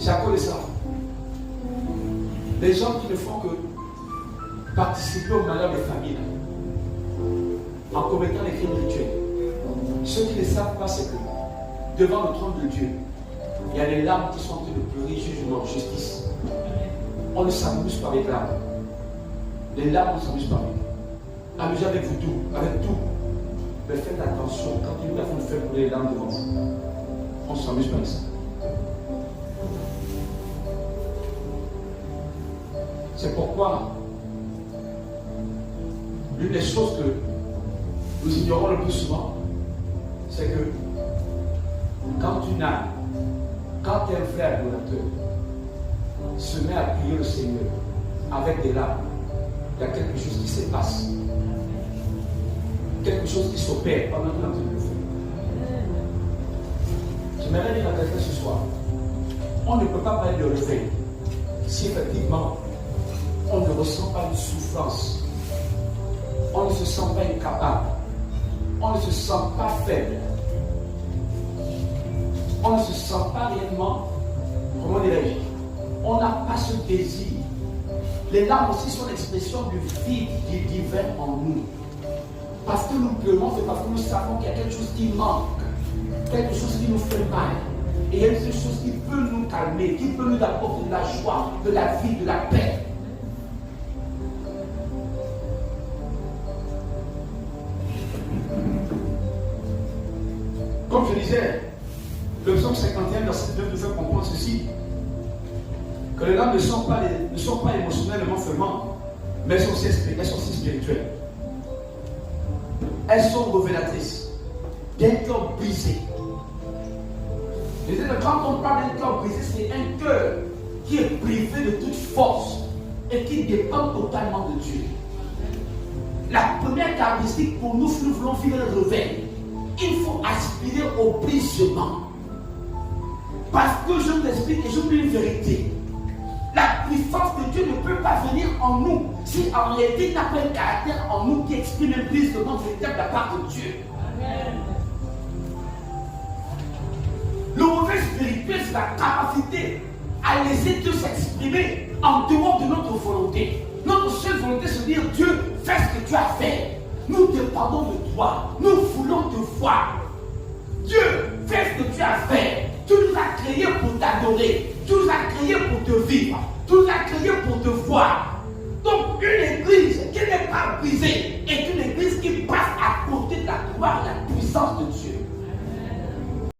C'est à cause de ça. Les gens qui ne font que participer au malheur des familles en commettant les crimes rituels. Ceux qui ne savent pas, c'est que devant le trône de Dieu, il y a des larmes qui sont en train de pleurer, jugement, justice. On ne s'amuse pas avec larmes. Les larmes, on ne s'amuse pas avec. Amusez avec vous tout, avec tout. Mais faites attention, quand il nous a fait couler les larmes devant vous, on ne s'amuse pas avec ça. C'est pourquoi l'une des choses que nous ignorons le plus souvent, c'est que quand une âme, quand un frère donateur se met à prier le Seigneur avec des larmes, il y a quelque chose qui se passe. Quelque chose qui s'opère pendant que l'entrée de le fait. J'aimerais dire à quelqu'un ce soir, on ne peut pas parler de réveil si effectivement on ne ressent pas de souffrance, on ne se sent pas incapable, on ne se sent pas faible, on ne se sent pas réellement, comment dirais-je, on n'a pas ce désir. Les larmes aussi sont l'expression du vide divin en nous. Parce que nous pleurons, c'est parce que nous savons qu'il y a quelque chose qui manque, quelque chose qui nous fait mal. Et il y a quelque chose qui peut nous calmer, qui peut nous apporter de la joie, de la vie, de la paix. Comme je disais, le psaume 51, verset 2 nous fait comprendre ceci, que les larmes ne sont pas émotionnellement seulement, mais elles sont aussi spirituelles. Elles sont révélatrices d'un cœur brisé. Je disais que quand on parle d'un cœur brisé, c'est un cœur qui est privé de toute force et qui dépend totalement de Dieu. La première caractéristique pour nous, si nous voulons vivre le réveil, il faut aspirer au brisement. Parce que je vous explique et je vous dis une vérité. La puissance de Dieu ne peut pas venir en nous si en réalité il n'a pas un caractère en nous qui exprime un brisement véritable de la part de Dieu. Amen. Le réveil spirituel, c'est la capacité à laisser Dieu s'exprimer en dehors de notre volonté. Notre seule volonté, c'est de dire Dieu, fais ce que tu as fait. Nous dépendons de toi. Nous voulons te voir. Dieu, fais ce que tu as fait. Tu nous as créés pour t'adorer. Tu nous as créés pour te vivre.